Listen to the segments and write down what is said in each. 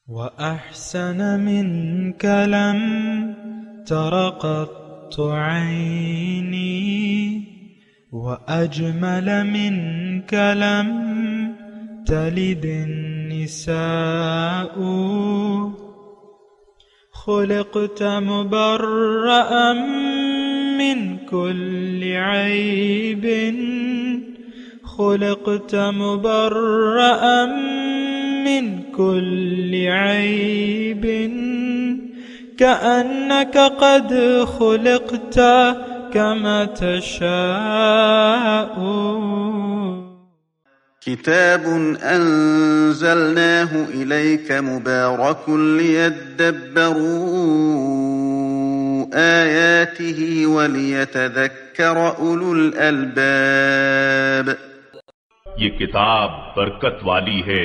وأحسن منك لم تر قط عيني وأجمل منك لم تلد النساء خلقت مبرأ من كل عيب خلقت مبرأ من كل عيب كأنك قد خلقت كما تشاء كتاب أنزلناه إليك مبارك ليدبروا آياته وليتذكر أولو الألباب یہ کتاب برکت والی ہے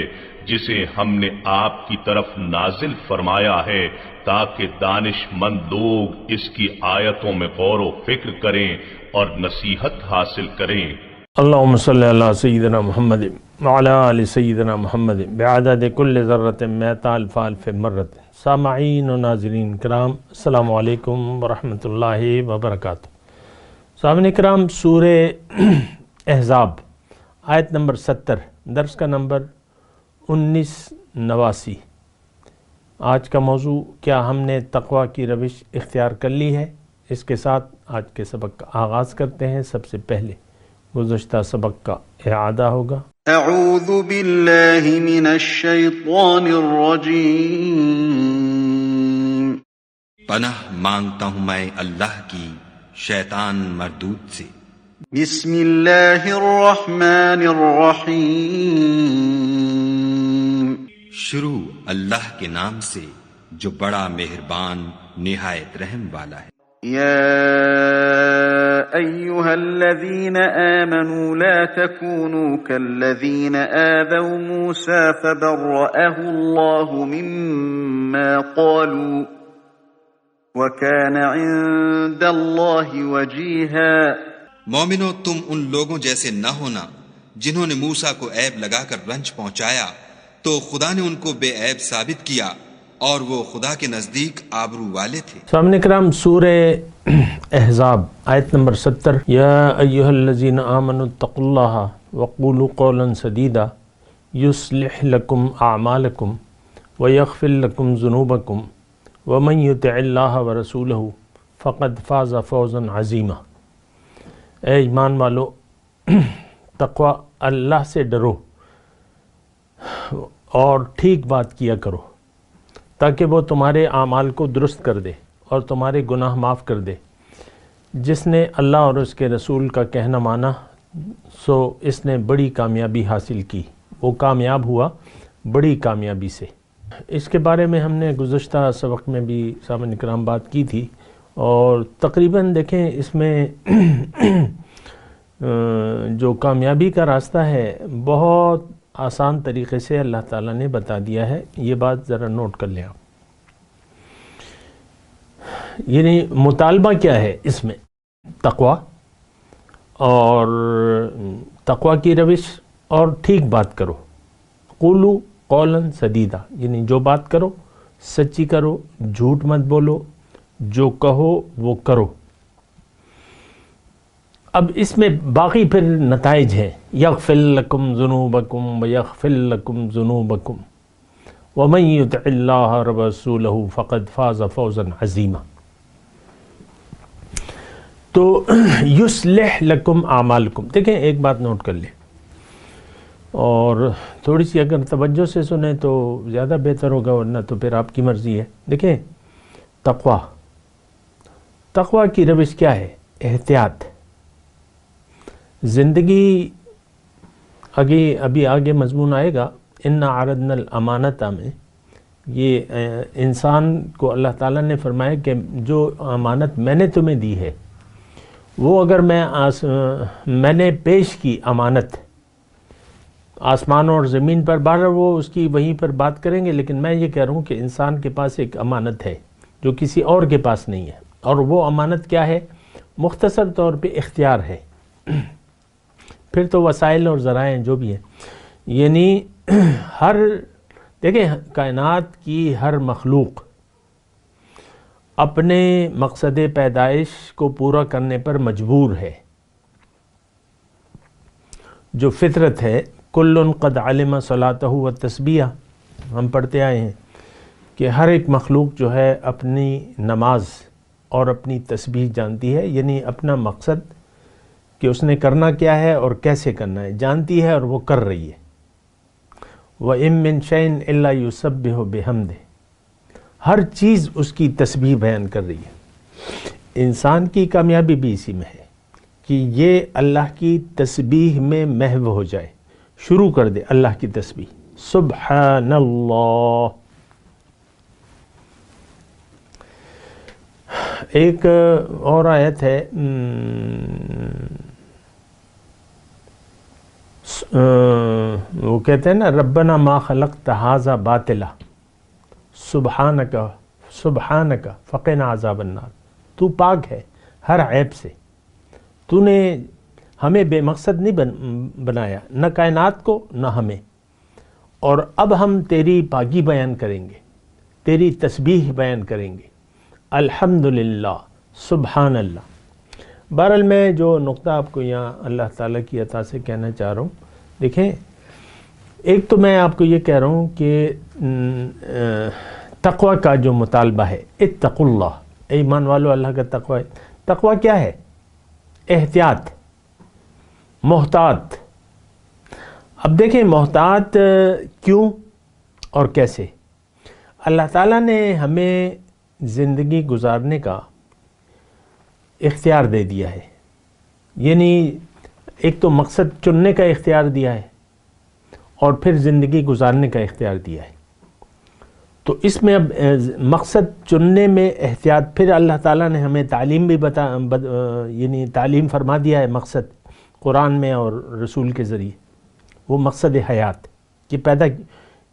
جسے ہم نے آپ کی طرف نازل فرمایا ہے تاکہ دانش مند لوگ اس کی آیتوں میں غور و فکر کریں اور نصیحت حاصل کریں۔ اللہم صلی علی سیدنا محمد وعلی آل سیدنا محمد بعدد کل ذرۃ مئۃ الف الف مرۃ۔ سامعین و ناظرین کرام، السلام علیکم ورحمۃ اللہ وبرکاتہ۔ سامعین کرام، سورہ احزاب آیت نمبر 70، درس کا نمبر 1989۔ آج کا موضوع، کیا ہم نے تقوی کی روش اختیار کر لی ہے؟ اس کے ساتھ آج کے سبق کا آغاز کرتے ہیں۔ سب سے پہلے گزشتہ سبق کا اعادہ ہوگا۔ اعوذ باللہ من الشیطان الرجیم، پناہ مانگتا ہوں میں اللہ کی شیطان مردود سے۔ بسم اللہ الرحمن الرحیم، شروع اللہ کے نام سے جو بڑا مہربان نہایت رحم والا ہے۔ یا ایہا الذین آمنوا لا تکونوا کالذین آذوا موسیٰ فبرأہ اللہ مما قالوا وکان عند اللہ وجیہا۔ مومنو، تم ان لوگوں جیسے نہ ہونا جنہوں نے موسیٰ کو عیب لگا کر رنج پہنچایا، تو خدا نے ان کو بے عیب ثابت کیا اور وہ خدا کے نزدیک آبرو والے تھے۔ سامعین کرام، سورہ احزاب آیت نمبر 70، یا ایہا الذین آمنوا اتقوا اللہ وقولوا قولا سدیدا یصلح لکم اعمالکم ویغفر لکم ذنوبکم ومن یطع اللہ ورسولہ فقد فاز فوزا عظیما۔ اے ایمان والو، تقوی اللہ سے ڈرو اور ٹھیک بات کیا کرو تاکہ وہ تمہارے اعمال کو درست کر دے اور تمہارے گناہ معاف کر دے۔ جس نے اللہ اور اس کے رسول کا کہنا مانا سو اس نے بڑی کامیابی حاصل کی، وہ کامیاب ہوا بڑی کامیابی سے۔ اس کے بارے میں ہم نے گزشتہ سبق میں بھی سامعین کرام بات کی تھی، اور تقریباً دیکھیں اس میں جو کامیابی کا راستہ ہے بہت آسان طریقے سے اللہ تعالیٰ نے بتا دیا ہے۔ یہ بات ذرا نوٹ کر لیں آپ۔ یعنی مطالبہ کیا ہے اس میں؟ تقوی اور تقوی کی روش اور ٹھیک بات کرو۔ قولوا قولا سدیدا، یعنی جو بات کرو سچی کرو، جھوٹ مت بولو، جو کہو وہ کرو۔ اب اس میں باقی پھر نتائج ہیں، یغفر لکم ذنوبکم ویغفر لکم ذنوبکم ومن یطع اللہ ورسولہ فقد فاز فوزا عظیما۔ تو یصلح لکم اعمالکم، دیکھیں ایک بات نوٹ کر لیں اور تھوڑی سی اگر توجہ سے سنیں تو زیادہ بہتر ہوگا، ورنہ تو پھر آپ کی مرضی ہے۔ دیکھیں تقوی کی روش کیا ہے؟ احتیاط۔ زندگی ابھی آگے مضمون آئے گا، اِنَّا عَرَضْنَا الْأَمَانَةَ میں یہ انسان کو اللہ تعالیٰ نے فرمایا کہ جو امانت میں نے تمہیں دی ہے وہ اگر میں نے پیش کی امانت آسمان اور زمین پر، بہر وہ اس کی وہیں پر بات کریں گے، لیکن میں یہ کہہ رہا ہوں کہ انسان کے پاس ایک امانت ہے جو کسی اور کے پاس نہیں ہے، اور وہ امانت کیا ہے؟ مختصر طور پہ اختیار ہے۔ پھر تو وسائل اور ذرائع جو بھی ہیں، یعنی ہر دیکھیں کائنات کی ہر مخلوق اپنے مقصد پیدائش کو پورا کرنے پر مجبور ہے. جو فطرت ہے کل قد علم صلاتہ و تسبیح، ہم پڑھتے آئے ہیں کہ ہر ایک مخلوق جو ہے اپنی نماز اور اپنی تسبیح جانتی ہے، یعنی اپنا مقصد کہ اس نے کرنا کیا ہے اور کیسے کرنا ہے جانتی ہے اور وہ کر رہی ہے. وَإِن مِّن شَيْءٍ إِلَّا يُسَبِّحُ بِحَمْدِهِ، ہر چیز اس کی تسبیح بیان کر رہی ہے. انسان کی کامیابی بھی اسی میں ہے کہ یہ اللہ کی تسبیح میں محو ہو جائے، شروع کر دے اللہ کی تسبیح. سبحان اللہ. ایک اور آیت ہے وہ کہتے ہیں نا ربنا ما خلقت ھذا باطلا سبحانک سبحانک فقنا عذاب النار. تو پاک ہے ہر عیب سے، تو نے ہمیں بے مقصد نہیں بنایا، نہ کائنات کو نہ ہمیں، اور اب ہم تیری پاکی بیان کریں گے، تیری تسبیح بیان کریں گے. الحمدللہ سبحان اللہ. بہرحال میں جو نقطہ آپ کو یہاں اللہ تعالیٰ کی عطا سے کہنا چاہ رہا ہوں، دیکھیں ایک تو میں آپ کو یہ کہہ رہا ہوں کہ تقوی کا جو مطالبہ ہے، اتقوا اللہ، اے ایمان والو اللہ کا تقوی ہے. تقوی کیا ہے؟ احتیاط، محتاط. اب دیکھیں محتاط کیوں اور کیسے. اللہ تعالیٰ نے ہمیں زندگی گزارنے کا اختیار دے دیا ہے، یعنی ایک تو مقصد چننے کا اختیار دیا ہے اور پھر زندگی گزارنے کا اختیار دیا ہے. تو اس میں اب مقصد چننے میں احتیاط، پھر اللہ تعالیٰ نے ہمیں تعلیم بھی یعنی تعلیم فرما دیا ہے مقصد قرآن میں اور رسول کے ذریعے، وہ مقصد حیات کہ پیدا،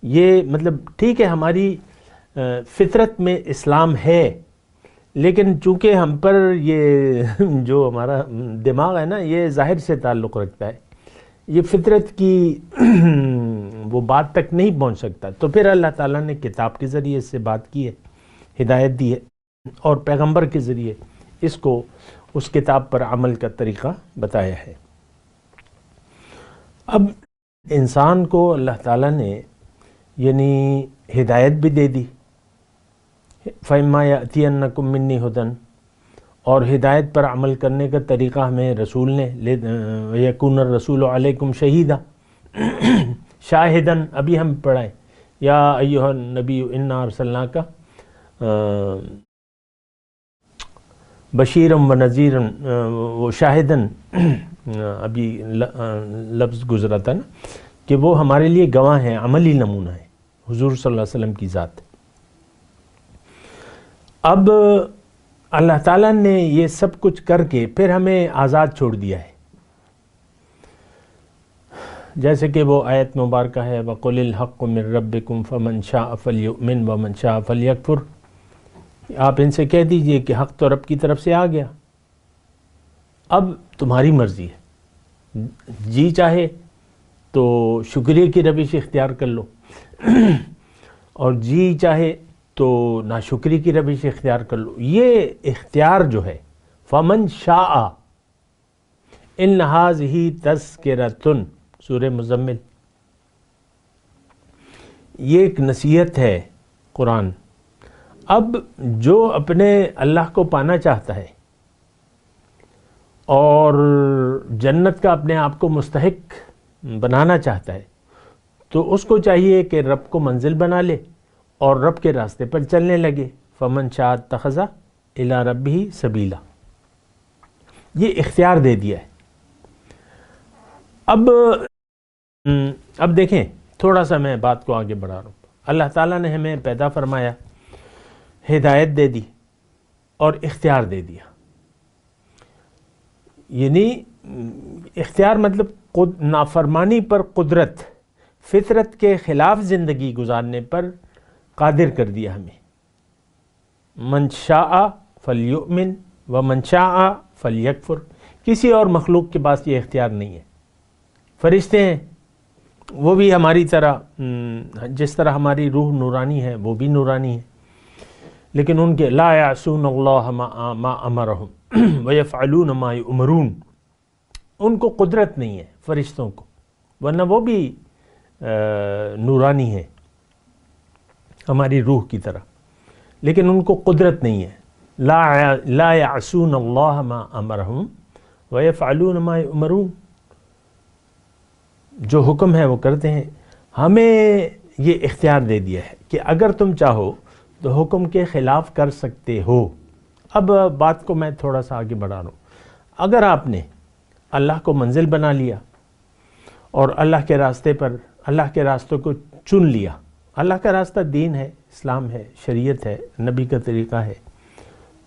یہ مطلب ٹھیک ہے ہماری فطرت میں اسلام ہے، لیکن چونکہ ہم پر یہ جو ہمارا دماغ ہے نا یہ ظاہر سے تعلق رکھتا ہے، یہ فطرت کی وہ بات تک نہیں پہنچ سکتا. تو پھر اللہ تعالیٰ نے کتاب کے ذریعے اس سے بات کی ہے، ہدایت دی ہے، اور پیغمبر کے ذریعے اس کو اس کتاب پر عمل کا طریقہ بتایا ہے. اب انسان کو اللہ تعالیٰ نے یعنی ہدایت بھی دے دی، فَإِمَّا يَأْتِيَنَّكُم مِّنِّي هُدًى، اور ہدایت پر عمل کرنے کا طریقہ ہمیں رسول نے وَيَكُونَ الرَّسُولُ عَلَيْكُمْ شَهِيدًا شاہداً، ابھی ہم پڑھائیں یا ایھا النبی انا ارسلناک بشیرا ونذیرا، وہ شاہداً ابھی لفظ گزرا تھا نا کہ وہ ہمارے لیے گواہ ہیں، عملی نمونہ ہے حضور صلی اللہ علیہ وسلم کی ذات. اب اللہ تعالیٰ نے یہ سب کچھ کر کے پھر ہمیں آزاد چھوڑ دیا ہے، جیسے کہ وہ آیت مبارکہ ہے وَقُلِ الْحَقُّ مِن رَبِّكُمْ فَمَنْ شَاءَ فَلْيُؤْمِنْ وَمَنْ شَاءَ فَلْيَكْفُرْ. آپ ان سے کہہ دیجئے کہ حق تو رب کی طرف سے آ گیا، اب تمہاری مرضی ہے، جی چاہے تو شکریہ کی روش اختیار کر لو اور جی چاہے تو ناشکری کی روش اختیار کر لو. یہ اختیار جو ہے فَمَنْ شَاءَ، إِنَّ هَٰذِهِ تَذْكِرَةٌ، سورہ مزمل، یہ ایک نصیحت ہے قرآن. اب جو اپنے اللہ کو پانا چاہتا ہے اور جنت کا اپنے آپ کو مستحق بنانا چاہتا ہے تو اس کو چاہیے کہ رب کو منزل بنا لے اور رب کے راستے پر چلنے لگے. فَمَنْ شَاءَ اتَّخَذَ إِلَىٰ رَبِّهِ سَبِيلًا، یہ اختیار دے دیا ہے. اب دیکھیں تھوڑا سا میں بات کو آگے بڑھا رہا ہوں. اللہ تعالیٰ نے ہمیں پیدا فرمایا، ہدایت دے دی اور اختیار دے دیا. یعنی اختیار مطلب نافرمانی پر قدرت، فطرت کے خلاف زندگی گزارنے پر قادر کر دیا ہمیں. من شاء فلیؤمن ومن شاء فلیکفر. کسی اور مخلوق کے پاس یہ اختیار نہیں ہے. فرشتے ہیں وہ بھی ہماری طرح، جس طرح ہماری روح نورانی ہے وہ بھی نورانی ہے، لیکن ان کے لا یعصون اللہ ما امرہم ویفعلون ما یؤمرون، ان کو قدرت نہیں ہے فرشتوں کو، ورنہ وہ بھی نورانی ہے ہماری روح کی طرح، لیکن ان کو قدرت نہیں ہے۔ لا یعصون اللہ ما امرہم ویفعلون ما یؤمرون، جو حکم ہے وہ کرتے ہیں۔ ہمیں یہ اختیار دے دیا ہے کہ اگر تم چاہو تو حکم کے خلاف کر سکتے ہو۔ اب بات کو میں تھوڑا سا آگے بڑھا رہا ہوں۔ اگر آپ نے اللہ کو منزل بنا لیا اور اللہ کے راستے پر، اللہ کے راستوں کو چن لیا، اللہ کا راستہ دین ہے، اسلام ہے، شریعت ہے، نبی کا طریقہ ہے،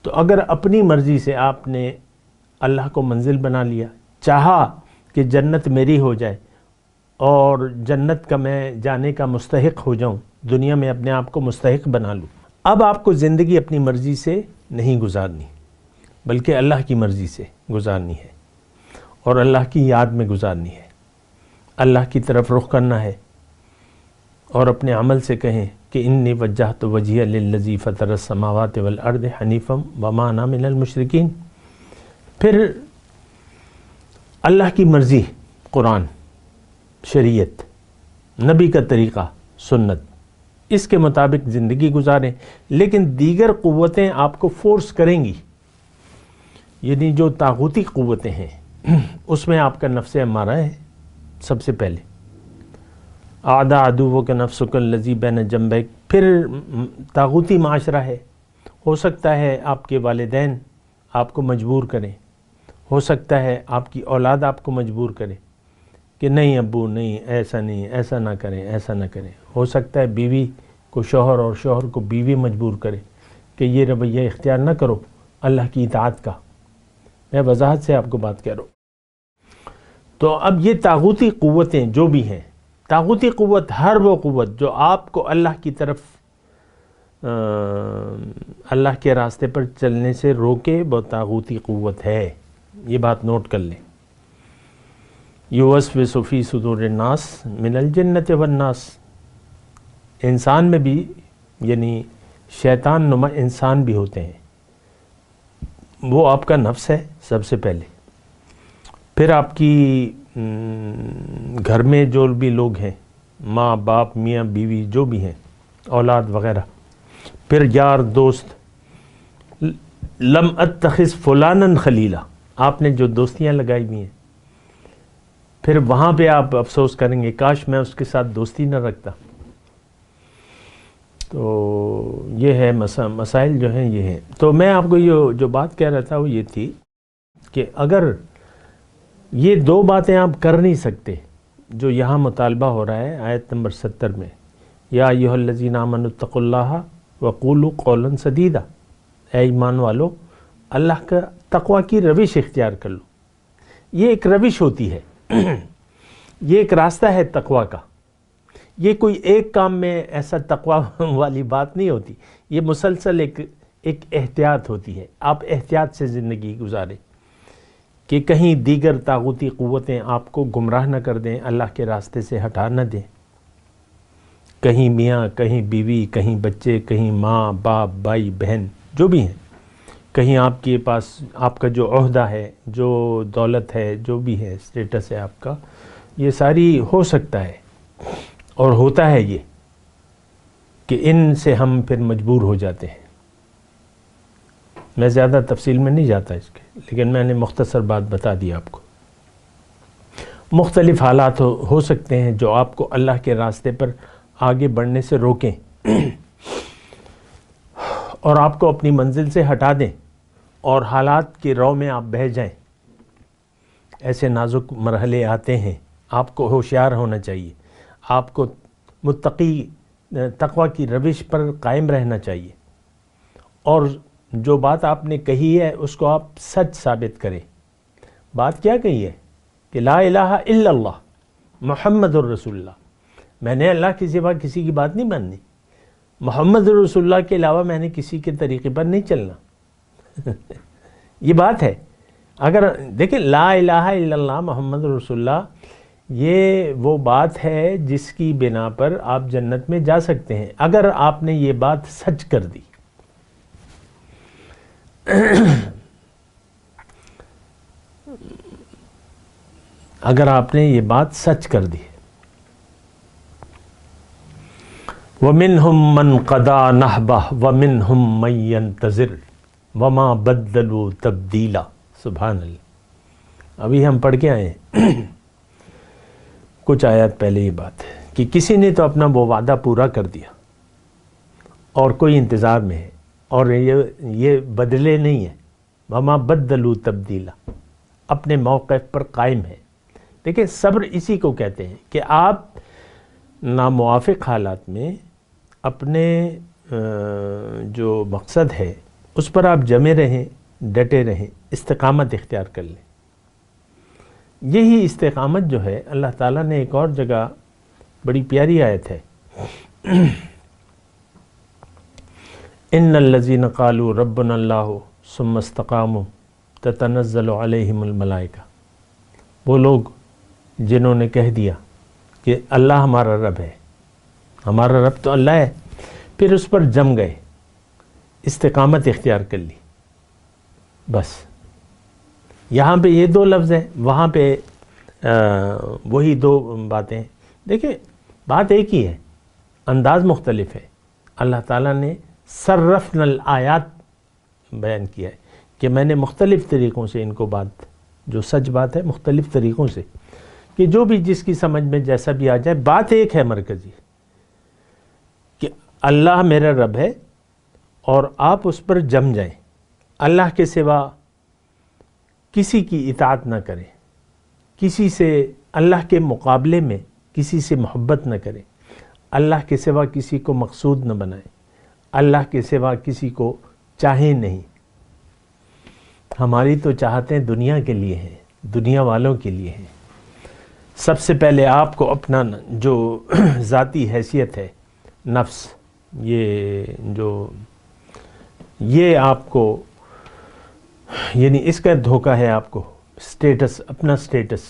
تو اگر اپنی مرضی سے آپ نے اللہ کو منزل بنا لیا، چاہا کہ جنت میری ہو جائے اور جنت کا میں جانے کا مستحق ہو جاؤں، دنیا میں اپنے آپ کو مستحق بنا لوں، اب آپ کو زندگی اپنی مرضی سے نہیں گزارنی بلکہ اللہ کی مرضی سے گزارنی ہے اور اللہ کی یاد میں گزارنی ہے، اللہ کی طرف رخ کرنا ہے اور اپنے عمل سے کہیں کہ انی وجہت وجہی للذی فطر السماوات والارض حنیفا وما انا من المشرکین۔ پھر اللہ کی مرضی، قرآن، شریعت، نبی کا طریقہ، سنت، اس کے مطابق زندگی گزاریں، لیکن دیگر قوتیں آپ کو فورس کریں گی، یعنی جو طاغوتی قوتیں ہیں اس میں آپ کا نفس امارہ ہے سب سے پہلے، اعداء عدوک نفسک الذی بین جنبیک، پھر طاغوتی معاشرہ ہے، ہو سکتا ہے آپ کے والدین آپ کو مجبور کریں، ہو سکتا ہے آپ کی اولاد آپ کو مجبور کرے کہ نہیں ابو نہیں، ایسا نہ کریں، ایسا نہ کریں، ہو سکتا ہے بیوی کو شوہر اور شوہر کو بیوی مجبور کرے کہ یہ رویہ اختیار نہ کرو اللہ کی اطاعت کا۔ میں وضاحت سے آپ کو بات کہہ رہا ہوں۔ تو اب یہ طاغوتی قوتیں جو بھی ہیں، طاغوتی قوت ہر وہ قوت جو آپ کو اللہ کی طرف، اللہ کے راستے پر چلنے سے روکے، وہ طاغوتی قوت ہے، یہ بات نوٹ کر لیں۔ یوسوس فی صدور الناس من الجنۃ والناس، انسان میں بھی، یعنی شیطان نما انسان بھی ہوتے ہیں، وہ آپ کا نفس ہے سب سے پہلے، پھر آپ کی گھر میں جو بھی لوگ ہیں، ماں باپ، میاں بیوی جو بھی ہیں، اولاد وغیرہ، پھر یار دوست، لم اتخذ فلانا خلیلا، آپ نے جو دوستیاں لگائی ہوئی ہیں، پھر وہاں پہ آپ افسوس کریں گے کاش میں اس کے ساتھ دوستی نہ رکھتا۔ تو یہ ہے مسائل جو ہیں یہ ہیں۔ تو میں آپ کو یہ جو بات کہہ رہا تھا وہ یہ تھی کہ اگر یہ دو باتیں آپ کر نہیں سکتے جو یہاں مطالبہ ہو رہا ہے آیت نمبر 70 میں، یا ایھا الذین آمنوا اتقوا اللہ وقولوا قولا سدیدا، اے ایمان والو اللہ کا تقوی کی روش اختیار کر لو۔ یہ ایک روش ہوتی ہے، یہ ایک راستہ ہے تقوی کا، یہ کوئی ایک کام میں ایسا تقوی والی بات نہیں ہوتی، یہ مسلسل ایک احتیاط ہوتی ہے۔ آپ احتیاط سے زندگی گزاریں کہ کہیں دیگر طاغوتی قوتیں آپ کو گمراہ نہ کر دیں، اللہ کے راستے سے ہٹا نہ دیں، کہیں میاں، کہیں بیوی، کہیں بچے، کہیں ماں باپ، بھائی بہن جو بھی ہیں، کہیں آپ کے پاس آپ کا جو عہدہ ہے، جو دولت ہے، جو بھی ہے، اسٹیٹس ہے آپ کا، یہ ساری ہو سکتا ہے اور ہوتا ہے یہ کہ ان سے ہم پھر مجبور ہو جاتے ہیں۔ میں زیادہ تفصیل میں نہیں جاتا اس کے، لیکن میں نے مختصر بات بتا دی آپ کو۔ مختلف حالات ہو سکتے ہیں جو آپ کو اللہ کے راستے پر آگے بڑھنے سے روکیں اور آپ کو اپنی منزل سے ہٹا دیں اور حالات کی رو میں آپ بہہ جائیں۔ ایسے نازک مرحلے آتے ہیں، آپ کو ہوشیار ہونا چاہیے، آپ کو متقی تقوی کی روش پر قائم رہنا چاہیے، اور جو بات آپ نے کہی ہے اس کو آپ سچ ثابت کریں۔ بات کیا کہی ہے کہ لا الہ الا اللہ محمد الرسول اللہ، میں نے اللہ کے سوا کسی کی بات نہیں ماننی، محمد رسول اللہ کے علاوہ میں نے کسی کے طریقے پر نہیں چلنا۔ یہ بات ہے۔ اگر دیکھیں لا الہ الا اللہ محمد رسول اللہ، یہ وہ بات ہے جس کی بنا پر آپ جنت میں جا سکتے ہیں اگر آپ نے یہ بات سچ کر دی. اگر آپ نے یہ بات سچ کر دی. وَمِنْهُمْ مَنْ قَضَى نَحْبَهُ وَمِنْهُمْ مَنْ يَنْتَظِرُ وَمَا بَدَّلُوا تَبْدِيلًا. سبحان اللہ. ابھی ہم پڑھ کے آئے ہیں کچھ آیات پہلے یہ بات ہے کہ کسی نے تو اپنا وہ وعدہ پورا کر دیا اور کوئی انتظار میں ہے اور یہ بدلے نہیں ہے. وَمَا بَدَّلُوا تَبْدِيلًا. اپنے موقف پر قائم ہے. دیکھیں صبر اسی کو کہتے ہیں کہ آپ ناموافق حالات میں اپنے جو مقصد ہے اس پر آپ جمے رہیں، ڈٹے رہیں، استقامت اختیار کر لیں. یہی استقامت جو ہے اللہ تعالیٰ نے ایک اور جگہ بڑی پیاری آیت ہے، ان الذین قالوا ربنا اللہ ثم استقاموا تتنزل علیہم الملائکہ. وہ لوگ جنہوں نے کہہ دیا کہ اللہ ہمارا رب ہے، ہمارا رب تو اللہ ہے، پھر اس پر جم گئے، استقامت اختیار کر لی. بس یہاں پہ یہ دو لفظ ہیں، وہاں پہ وہی دو باتیں. دیکھیں بات ایک ہی ہے، انداز مختلف ہے. اللہ تعالیٰ نے صرفنا الآیات بیان کیا ہے کہ میں نے مختلف طریقوں سے ان کو بات، جو سچ بات ہے، مختلف طریقوں سے، کہ جو بھی جس کی سمجھ میں جیسا بھی آ جائے، بات ایک ہے مرکزی، کہ اللہ میرا رب ہے اور آپ اس پر جم جائیں. اللہ کے سوا کسی کی اطاعت نہ کریں، کسی سے اللہ کے مقابلے میں کسی سے محبت نہ کریں، اللہ کے سوا کسی کو مقصود نہ بنائیں، اللہ کے سوا کسی کو چاہیں نہیں. ہماری تو چاہتیں دنیا کے لیے ہیں، دنیا والوں کے لیے ہیں. سب سے پہلے آپ کو اپنا جو ذاتی حیثیت ہے، نفس، یہ آپ کو، یعنی اس کا دھوکہ ہے آپ کو. سٹیٹس، اپنا سٹیٹس،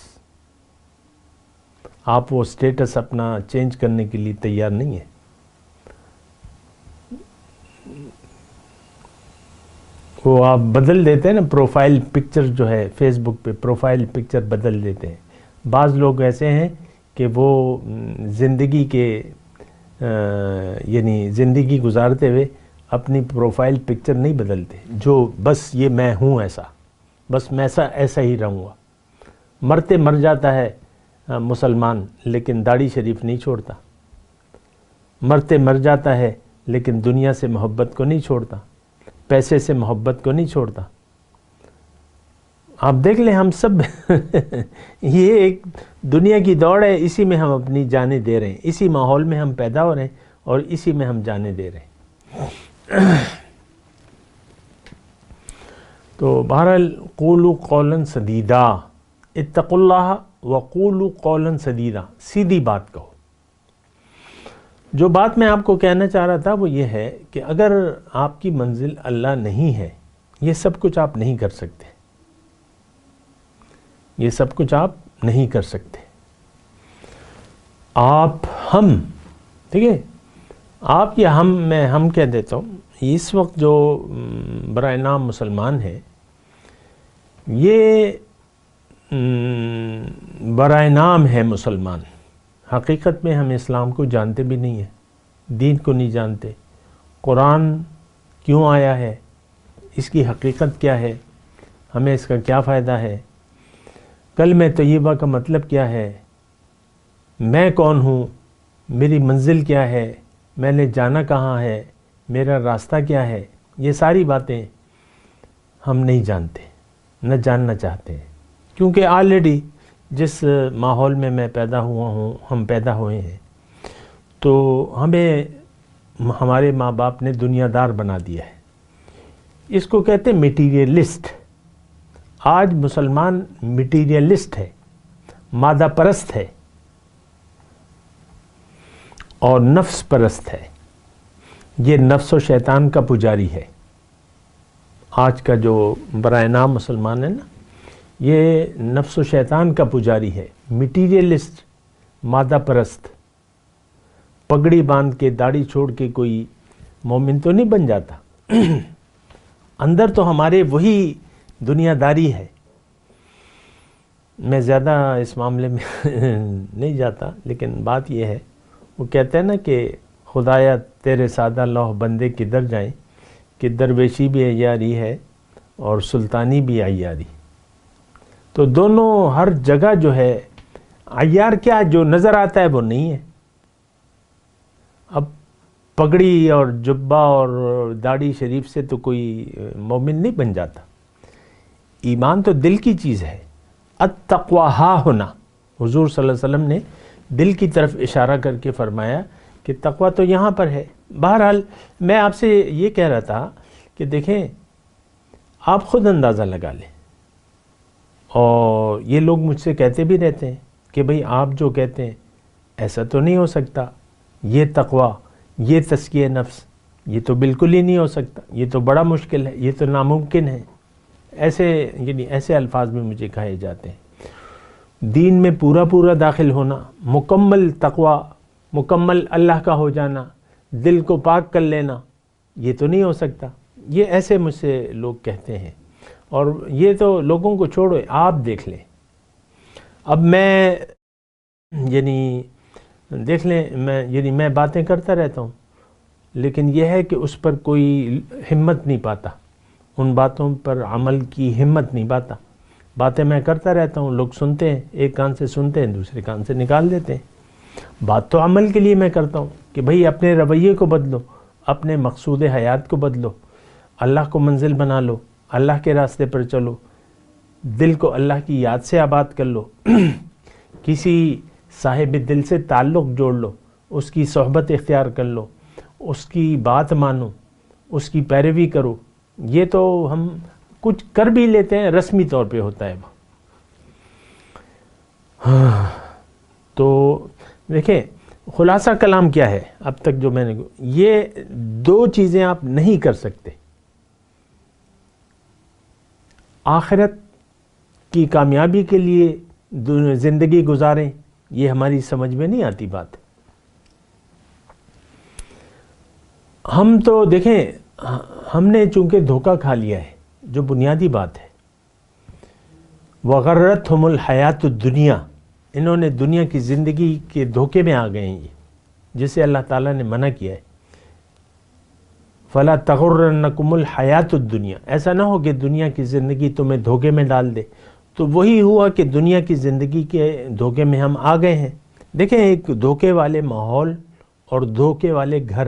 آپ وہ سٹیٹس اپنا چینج کرنے کے لیے تیار نہیں ہے. وہ آپ بدل دیتے ہیں نا، پروفائل پکچر جو ہے فیس بک پہ پروفائل پکچر بدل دیتے ہیں. بعض لوگ ایسے ہیں کہ وہ زندگی کے یعنی زندگی گزارتے ہوئے اپنی پروفائل پکچر نہیں بدلتے، جو بس یہ میں ہوں، ایسا بس میں ایسا ہی رہوں گا. مرتے مر جاتا ہے مسلمان لیکن داڑھی شریف نہیں چھوڑتا، مرتے مر جاتا ہے لیکن دنیا سے محبت کو نہیں چھوڑتا، پیسے سے محبت کو نہیں چھوڑتا. آپ دیکھ لیں ہم سب یہ ایک دنیا کی دوڑ ہے، اسی میں ہم اپنی جانیں دے رہے ہیں، اسی ماحول میں ہم پیدا ہو رہے ہیں اور اسی میں ہم جانیں دے رہے ہیں. تو بہرحال قولوا قولا سدیدا، اتقوا اللہ وقولوا قولا سدیدا، سیدھی بات کہو. جو بات میں آپ کو کہنا چاہ رہا تھا وہ یہ ہے کہ اگر آپ کی منزل اللہ نہیں ہے، یہ سب کچھ آپ نہیں کر سکتے، یہ سب کچھ آپ نہیں کر سکتے. ہم ٹھیک ہے، آپ یا ہم کہہ دیتا ہوں، اس وقت جو برائے نام مسلمان ہے، یہ برائے نام ہے مسلمان. حقیقت میں ہم اسلام کو جانتے بھی نہیں ہیں، دین کو نہیں جانتے. قرآن کیوں آیا ہے، اس کی حقیقت کیا ہے، ہمیں اس کا کیا فائدہ ہے، کلمہ طیبہ کا مطلب کیا ہے، میں کون ہوں، میری منزل کیا ہے، میں نے جانا کہاں ہے، میرا راستہ کیا ہے، یہ ساری باتیں ہم نہیں جانتے، نہ جاننا چاہتے ہیں. کیونکہ آلریڈی جس ماحول میں میں پیدا ہوا ہوں، ہم پیدا ہوئے ہیں، تو ہمیں ہمارے ماں باپ نے دنیا دار بنا دیا ہے. اس کو کہتے ہیں میٹیریلسٹ. آج مسلمان میٹیریلسٹ ہے، مادہ پرست ہے اور نفس پرست ہے. یہ نفس و شیطان کا پجاری ہے. آج کا جو برائے نام مسلمان ہے نا، یہ نفس و شیطان کا پجاری ہے، مٹیریلسٹ، مادہ پرست، پگڑی باندھ کے داڑھی چھوڑ کے کوئی مومن تو نہیں بن جاتا. اندر تو ہمارے وہی دنیا داری ہے. میں زیادہ اس معاملے میں نہیں جاتا، لیکن بات یہ ہے، وہ کہتے ہیں نا کہ خدایا تیرے سادہ لوح بندے کدھر جائیں، کہ درویشی بھی عیاری ہے اور سلطانی بھی عیاری. تو دونوں ہر جگہ جو ہے عیار کیا جو نظر آتا ہے وہ نہیں ہے. اب پگڑی اور جبہ اور داڑھی شریف سے تو کوئی مومن نہیں بن جاتا. ایمان تو دل کی چیز ہے. التقویٰ ہا ہونا، حضور صلی اللہ علیہ وسلم نے دل کی طرف اشارہ کر کے فرمایا کہ تقویٰ تو یہاں پر ہے. بہرحال میں آپ سے یہ کہہ رہا تھا کہ دیکھیں آپ خود اندازہ لگا لیں، اور یہ لوگ مجھ سے کہتے بھی رہتے ہیں کہ بھئی آپ جو کہتے ہیں ایسا تو نہیں ہو سکتا، یہ تقویٰ، یہ تزکیہ نفس، یہ تو بالکل ہی نہیں ہو سکتا، یہ تو بڑا مشکل ہے، یہ تو ناممکن ہے. ایسے الفاظ میں مجھے کہے جاتے ہیں. دین میں پورا داخل ہونا، مکمل تقویٰ، مکمل اللہ کا ہو جانا، دل کو پاک کر لینا، یہ تو نہیں ہو سکتا. یہ ایسے مجھ سے لوگ کہتے ہیں، اور یہ تو لوگوں کو چھوڑو، آپ دیکھ لیں. اب میں دیکھ لیں، میں باتیں کرتا رہتا ہوں، لیکن یہ ہے کہ اس پر کوئی ہمت نہیں پاتا، ان باتوں پر عمل کی ہمت نہیں پاتا. باتیں میں کرتا رہتا ہوں، لوگ سنتے ہیں، ایک کان سے سنتے ہیں، دوسرے کان سے نکال دیتے ہیں. بات تو عمل کے لیے میں کرتا ہوں کہ بھئی اپنے رویے کو بدلو، اپنے مقصود حیات کو بدلو، اللہ کو منزل بنا لو، اللہ کے راستے پر چلو، دل کو اللہ کی یاد سے آباد کر لو، کسی صاحب دل سے تعلق جوڑ لو، اس کی صحبت اختیار کر لو، اس کی بات مانو، اس کی پیروی کرو. یہ تو ہم کچھ کر بھی لیتے ہیں، رسمی طور پہ ہوتا ہے وہ. تو دیکھیں خلاصہ کلام کیا ہے اب تک جو میں نے، یہ دو چیزیں آپ نہیں کر سکتے. آخرت کی کامیابی کے لیے زندگی گزاریں، یہ ہماری سمجھ میں نہیں آتی بات. ہم تو دیکھیں ہم نے چونکہ دھوکہ کھا لیا ہے، جو بنیادی بات ہے، وغرتہم الحیات الدنیا، انہوں نے دنیا کی زندگی کے دھوکے میں آ گئے ہیں، جسے اللہ تعالیٰ نے منع کیا ہے. فلا تغرنکم الحیات الدنیا، ایسا نہ ہو کہ دنیا کی زندگی تمہیں دھوکے میں ڈال دے. تو وہی ہوا کہ دنیا کی زندگی کے دھوکے میں ہم آ گئے ہیں. دیکھیں ایک دھوکے والے ماحول اور دھوکے والے گھر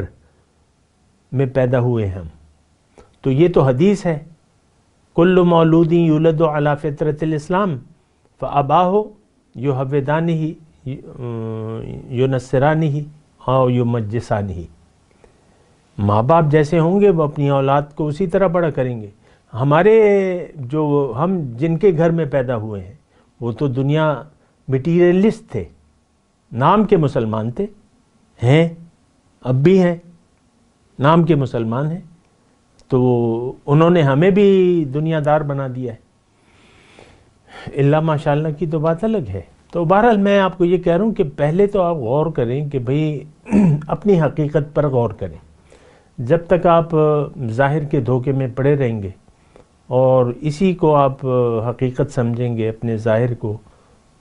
میں پیدا ہوئے ہم. تو یہ تو حدیث ہے، کل مولود یولد علی فطرت الاسلام فاباہ یہودانہ یونصرانہ او یمجسانہ. ماں باپ جیسے ہوں گے وہ اپنی اولاد کو اسی طرح بڑا کریں گے. ہم جن کے گھر میں پیدا ہوئے ہیں وہ تو دنیا مٹیریلسٹ تھے، نام کے مسلمان تھے، ہیں اب بھی ہیں، نام کے مسلمان ہیں. تو انہوں نے ہمیں بھی دنیا دار بنا دیا ہے. اللہ ماشاءاللہ کی تو بات الگ ہے. تو بہرحال میں آپ کو یہ کہہ رہا ہوں کہ پہلے تو آپ غور کریں کہ بھئی اپنی حقیقت پر غور کریں. جب تک آپ ظاہر کے دھوکے میں پڑے رہیں گے اور اسی کو آپ حقیقت سمجھیں گے اپنے ظاہر کو،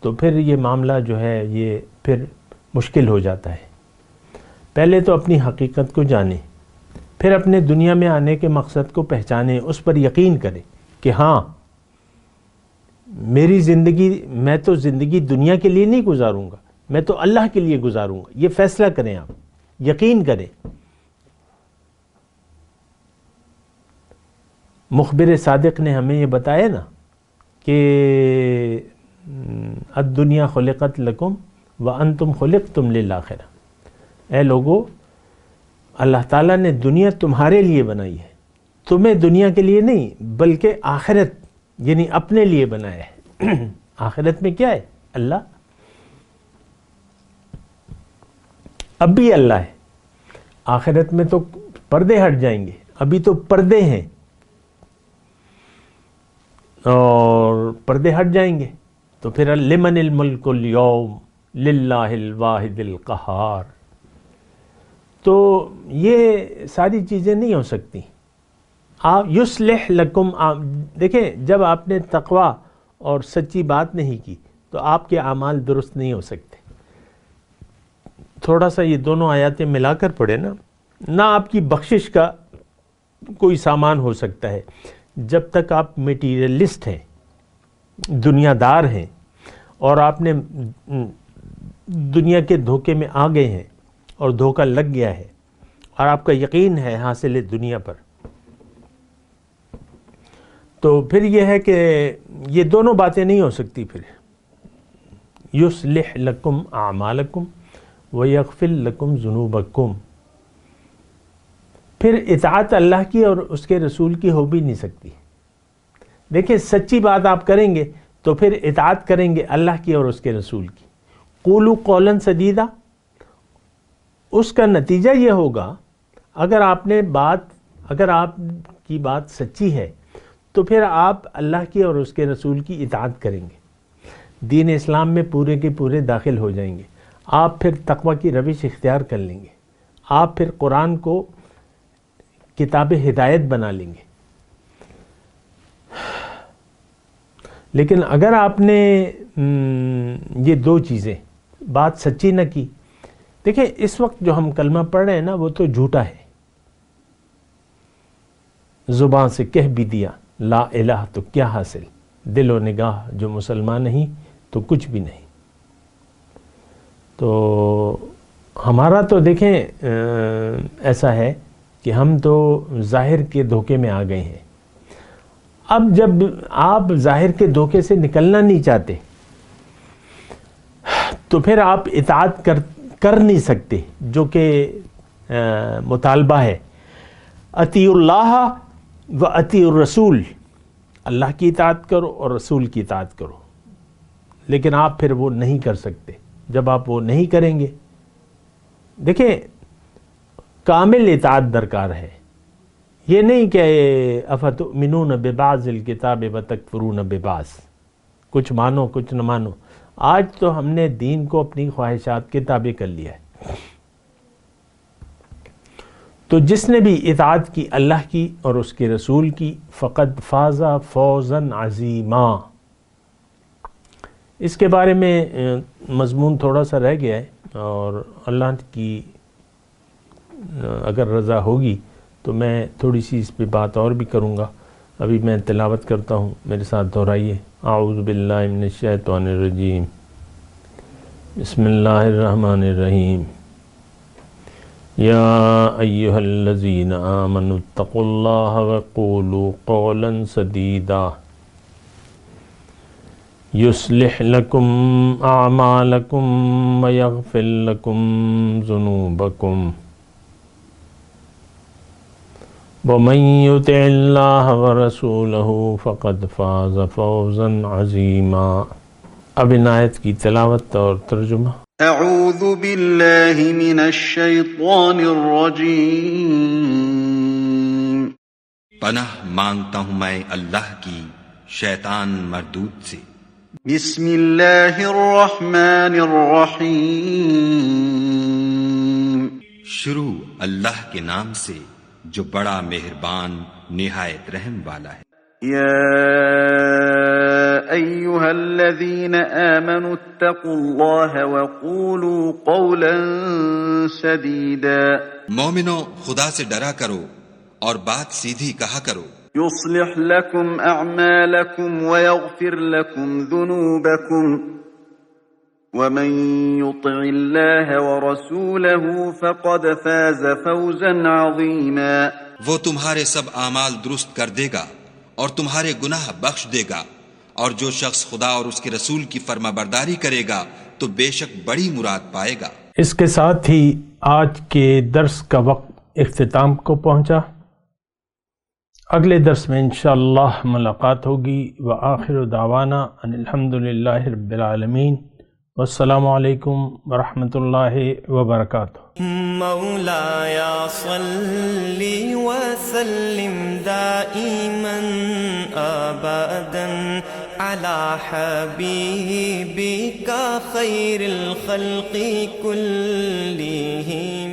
تو پھر یہ معاملہ جو ہے یہ پھر مشکل ہو جاتا ہے. پہلے تو اپنی حقیقت کو جانیں، پھر اپنے دنیا میں آنے کے مقصد کو پہچانیں، اس پر یقین کریں کہ ہاں میری زندگی، میں تو زندگی دنیا کے لیے نہیں گزاروں گا، میں تو اللہ کے لیے گزاروں گا. یہ فیصلہ کریں، آپ یقین کریں. مخبر صادق نے ہمیں یہ بتایا نا کہ الدنیا خلقت لکم وانتم خلقتم للآخرہ. اے لوگو، اللہ تعالیٰ نے دنیا تمہارے لیے بنائی ہے، تمہیں دنیا کے لیے نہیں بلکہ آخرت یعنی اپنے لیے بنایا ہے. آخرت میں کیا ہے؟ اللہ. اب بھی اللہ ہے. آخرت میں تو پردے ہٹ جائیں گے، ابھی تو پردے ہیں اور پردے ہٹ جائیں گے. تو پھر لمن الملک اليوم للہ الواحد القہار. تو یہ ساری چیزیں نہیں ہو سکتی. آپ یصلح لکم، دیکھیں جب آپ نے تقوی اور سچی بات نہیں کی تو آپ کے اعمال درست نہیں ہو سکتے. تھوڑا سا یہ دونوں آیاتیں ملا کر پڑھے نا، نہ آپ کی بخشش کا کوئی سامان ہو سکتا ہے جب تک آپ میٹیریلسٹ ہیں، دنیا دار ہیں، اور آپ نے دنیا کے دھوکے میں آ گئے ہیں اور دھوکہ لگ گیا ہے اور آپ کا یقین ہے حاصل دنیا پر. تو پھر یہ ہے کہ یہ دونوں باتیں نہیں ہو سکتی. پھر یصلح لکم اعمالکم ویغفر لکم ذنوبکم، پھر اطاعت اللہ کی اور اس کے رسول کی ہو بھی نہیں سکتی. دیکھیں سچی بات آپ کریں گے تو پھر اطاعت کریں گے اللہ کی اور اس کے رسول کی. قولوا قولا سدیدا، اس کا نتیجہ یہ ہوگا اگر آپ کی بات سچی ہے تو پھر آپ اللہ کی اور اس کے رسول کی اطاعت کریں گے، دین اسلام میں پورے کے پورے داخل ہو جائیں گے. آپ پھر تقوی کی روش اختیار کر لیں گے، آپ پھر قرآن کو کتاب ہدایت بنا لیں گے. لیکن اگر آپ نے یہ دو چیزیں بات سچی نہ کی، دیکھیں اس وقت جو ہم کلمہ پڑھ رہے ہیں نا وہ تو جھوٹا ہے، زبان سے کہہ بھی دیا لا الہ تو کیا حاصل، دل و نگاہ جو مسلمان نہیں تو کچھ بھی نہیں. تو ہمارا تو دیکھیں ایسا ہے کہ ہم تو ظاہر کے دھوکے میں آ گئے ہیں. اب جب آپ ظاہر کے دھوکے سے نکلنا نہیں چاہتے تو پھر آپ اطاعت کر نہیں سکتے، جو کہ مطالبہ ہے اطیعوا اللہ و اطیعوا الرسول، اللہ کی اطاعت کرو اور رسول کی اطاعت کرو. لیکن آپ پھر وہ نہیں کر سکتے. جب آپ وہ نہیں کریں گے، دیکھیں کامل اطاعت درکار ہے. یہ نہیں کہ افتؤمنون ببعض الکتاب وتکفرون ببعض، کچھ مانو کچھ نہ مانو. آج تو ہم نے دین کو اپنی خواہشات کے تابع کر لیا ہے. تو جس نے بھی اطاعت کی اللہ کی اور اس کے رسول کی فقد فاز فوزا عظیما. اس کے بارے میں مضمون تھوڑا سا رہ گیا ہے، اور اللہ کی اگر رضا ہوگی تو میں تھوڑی سی اس پہ بات اور بھی کروں گا. ابھی میں تلاوت کرتا ہوں، میرے ساتھ دہرائیے. اعوذ باللہ من الشیطان الرجیم، بسم اللہ الرحمن الرحیم. یا ایہا الذین آمنوا اتقوا اللہ وقولوا قولا سدیدا یصلح لکم اعمالکم ویغفر لکم ذنوبکم ومن یطع اللہ ورسولہ فقد فاز فوزا عظیما. اب ان آیت کی تلاوت اور ترجمہ. اعوذ باللہ من الشیطان الرجیم. پناہ مانگتا ہوں میں اللہ کی شیطان مردود سے. بسم اللہ الرحمن الرحیم. شروع اللہ کے نام سے جو بڑا مہربان نہایت رحم والا ہے. یا ایہا الذین آمنوا اتقوا اللہ وقولوا قولا سدیدا. مومنو خدا سے ڈرا کرو اور بات سیدھی کہا کرو. یصلح لکم اعمالکم ویغفر لکم ذنوبکم ومن یطع اللہ ورسولہ فقد فاز فوزا عظیما. وہ تمہارے سب اعمال درست کر دے گا اور تمہارے گناہ بخش دے گا، اور جو شخص خدا اور اس کے رسول کی فرما برداری کرے گا تو بے شک بڑی مراد پائے گا. اس کے ساتھ ہی آج کے درس کا وقت اختتام کو پہنچا. اگلے درس میں انشاءاللہ ملاقات ہوگی. وآخر دعوانا ان الحمدللہ رب العالمین. والسلام علیکم ورحمۃ اللہ وبرکاتہ. مولایا صلی وسلم دائما ابدا على حبيبك خير الخلق كلهم